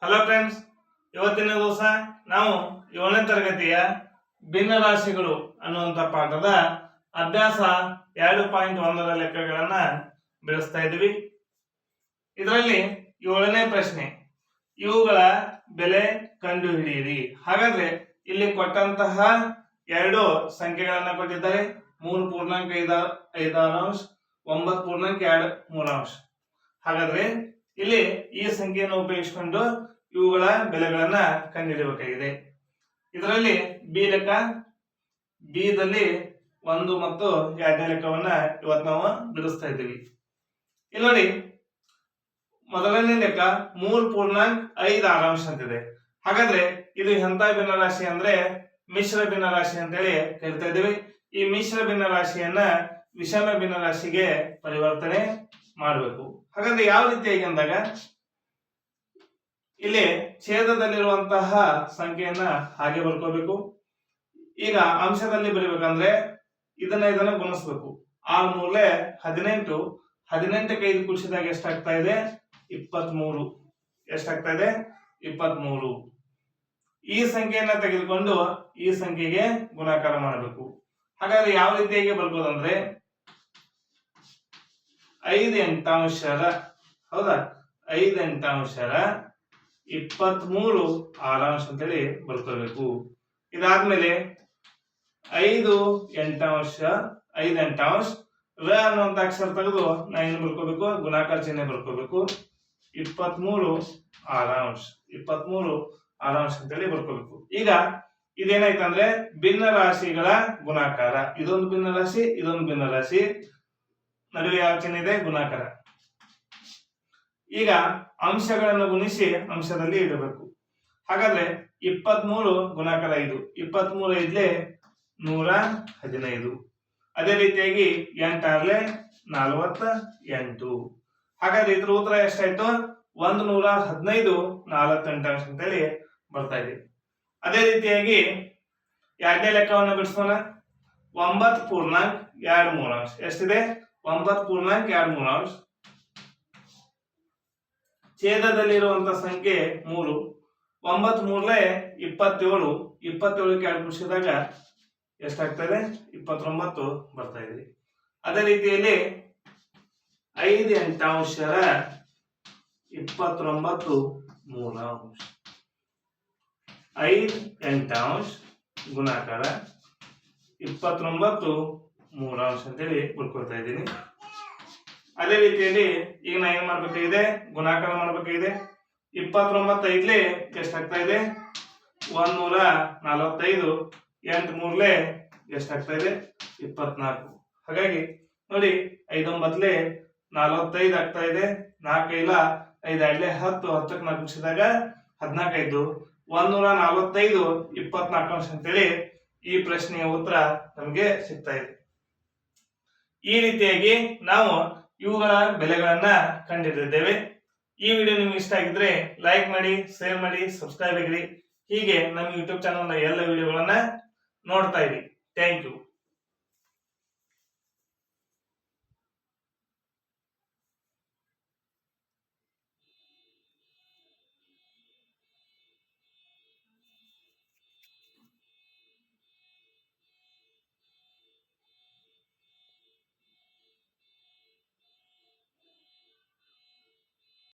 Hello friends, ಇವತ್ತಿನ ದಿವಸ ನಾವು 7ನೇ ತರಗತಿಯ ಭಿನ್ನರಾಶಿಗಳು ಅನ್ನುವಂಥ ಪಾಠದ ಅಭ್ಯಾಸ 2.1ರ ಲೆಕ್ಕಗಳನ್ನ ಬಿಡಿಸ್ತಾ ಇದ್ವಿ. ಇದರಲ್ಲಿ 7ನೇ ಪ್ರಶ್ನೆ, ಇವುಗಳ ಬೆಲೆ ಕಂಡುಹಿಡಿಯಿರಿ. ಹಾಗಾದ್ರೆ ಇಲ್ಲಿ ಕೊಟ್ಟಂತಹ ಎರಡು ಸಂಖ್ಯೆಗಳನ್ನ ಕೊಟ್ಟಿದ್ದಾರೆ. 3.5 9.2 ಹಾಗಾದ್ರೆ ಇಲ್ಲಿ ಈ ಸಂಖ್ಯೆಯನ್ನು ಉಪಯೋಗಿಸಿಕೊಂಡು ಇವುಗಳ ಬೆಲೆಗಳನ್ನ ಕಂಡುಹಿಡಿಯಬೇಕಾಗಿದೆ. ಇದರಲ್ಲಿ ಬಿ ಲೆಕ್ಕ, ಬಿ ದಲ್ಲಿ 1 ಮತ್ತು 2ನೇ ಲೆಕ್ಕವನ್ನ ಇವತ್ತು ನಾವು ಬಿಡಿಸ್ತಾ ಇದ್ದೀವಿ. ಇಲ್ಲಿ ನೋಡಿ, ಮೊದಲನೇ ಲೆಕ್ಕ 3.5 ಅಂತಿದೆ. ಹಾಗಾದ್ರೆ ಇದು ಎಂತ ಭಿನ್ನರಾಶಿ ಅಂದ್ರೆ ಮಿಶ್ರ ಭಿನ್ನರಾಶಿ ಅಂತೇಳಿ ಕರಿತಾ ಇದ್ದೀವಿ. ಈ ಮಿಶ್ರ ಭಿನ್ನರಾಶಿಯನ್ನ ವಿಷಮ ಭಿನ್ನರಾಶಿಗೆ ಪರಿವರ್ತನೆ ಮಾಡಬೇಕು. ಹಾಗಾದ್ರೆ ಯಾವ ರೀತಿಯಾಗಿ ಅಂದಾಗ, ಇಲ್ಲಿ ಛೇದದಲ್ಲಿರುವಂತಹ ಸಂಖ್ಯೆಯನ್ನ ಹಾಗೆ ಬರ್ಕೋಬೇಕು. ಈಗ ಅಂಶದಲ್ಲಿ ಬರೀಬೇಕಂದ್ರೆ ಇದನ್ನ ಗುಣಿಸ್ಬೇಕು. 6 18, 18ಕ್ಕೆ 5 ಕೂಡಿಸಿದಾಗ ಎಷ್ಟಾಗ್ತಾ ಇದೆ? 23. ಎಷ್ಟಾಗ್ತಾ ಇದೆ? 23. ಈ ಸಂಖ್ಯೆಯನ್ನ ತೆಗೆದುಕೊಂಡು ಈ ಸಂಖ್ಯೆಗೆ ಗುಣಾಕಾರ ಮಾಡಬೇಕು. ಹಾಗಾದ್ರೆ ಯಾವ ರೀತಿಯಾಗಿ ಬರ್ಬೋದಂದ್ರೆ 5/8 ಹೌದಾ, 5/8 23/6 ಅಂತೇಳಿ ಬರ್ಕೋಬೇಕು. ಇದಾದ್ಮೇಲೆ 5/8 ರ ಅನ್ನುವಂತ ಅಕ್ಷರ ತೆಗೆದು ನಾ ಏನು ಬರ್ಕೋಬೇಕು? ಗುಣಾಕಾರ ಚಿಹ್ನೆ ಬರ್ಕೋಬೇಕು. 23/6 ಅಂತೇಳಿ ಬರ್ಕೋಬೇಕು. ಈಗ ಇದೇನಾಯ್ತಂದ್ರೆ ಭಿನ್ನ ರಾಶಿಗಳ ಗುಣಾಕಾರ. ಇದೊಂದು ಭಿನ್ನ ರಾಶಿ, ಇದೊಂದು ಭಿನ್ನ ರಾಶಿ, ನಡುವೆ ಯಾವ ಚಿಹ್ನೆ ಇದೆ? ಗುಣಾಕಾರ. ಈಗ ಅಂಶಗಳನ್ನು ಗುಣಿಸಿ ಅಂಶದಲ್ಲಿ ಇಡಬೇಕು. ಹಾಗಾದ್ರೆ 23 ಗುಣಾಕಾರ 5, 23 5 115. ಅದೇ ರೀತಿಯಾಗಿ 8 48. ಹಾಗಾದ್ರೆ ಇದ್ರ ಉತ್ತರ ಎಷ್ಟಾಯ್ತು? 115 48 ಅಂತೇಳಿ ಬರ್ತಾ ಇದೆ. ಅದೇ ರೀತಿಯಾಗಿ 2ನೇ ಲೆಕ್ಕವನ್ನು ಬಿಡಿಸೋಣ. 9.23 ಎಷ್ಟಿದೆ? 9.23. ಛೇದದಲ್ಲಿರುವಂತಹ ಸಂಖ್ಯೆ 3. 9 3 27, 27ಕ್ಕೆ 2 ಕೂಡಿಸಿದಾಗ ಎಷ್ಟಾಗ್ತದೆ? 29 ಬರ್ತಾ ಇದೆ. ಅದೇ ರೀತಿಯಲ್ಲಿ 5/8 29/3. 5/8 ಗುಣಾಕಾರ 29/3 ಅಂತೇಳಿ ಬರ್ಕೊಳ್ತಾ ಇದ್ದೀನಿ. ಅದೇ ರೀತಿಯಲ್ಲಿ ಈಗ ನಾ ಏನ್ ಮಾಡ್ಬೇಕಾಗಿದೆ? ಗುಣಾಕಾರ ಮಾಡ್ಬೇಕಾಗಿದೆ. 29 5 ಎಷ್ಟಾಗ್ತಾ ಇದೆ? 145. 8 3 ಎಷ್ಟಾಗ್ತಾ ಇದೆ? 24. ಹಾಗಾಗಿ ನೋಡಿ, 5 9 45 ಆಗ್ತಾ ಇದೆ. 4 5 5 2 10, 10ಕ್ಕೆ 4 ಕೂಡಿಸಿದಾಗ 14 145 24 ಅಂತೇಳಿ ಈ ಪ್ರಶ್ನೆಯ ಉತ್ತರ ನಮಗೆ ಸಿಗ್ತಾ ಇದೆ. ಈ ರೀತಿಯಾಗಿ ನಾವು ಇವುಗಳ ಬೆಲೆಗಳನ್ನ ಕಂಡುಹಿಡಿದಿದ್ದೇವೆ. ಈ ವಿಡಿಯೋ ನಿಮ್ಗೆ ಇಷ್ಟ ಆಗಿದ್ರೆ ಲೈಕ್ ಮಾಡಿ, ಶೇರ್ ಮಾಡಿ, ಸಬ್ಸ್ಕ್ರೈಬ್ ಆಗಿರಿ. ಹೀಗೆ ನಮ್ಮ ಯೂಟ್ಯೂಬ್ ಚಾನಲ್ ಎಲ್ಲ ವಿಡಿಯೋಗಳನ್ನ ನೋಡ್ತಾ ಇರಿ. Thank you.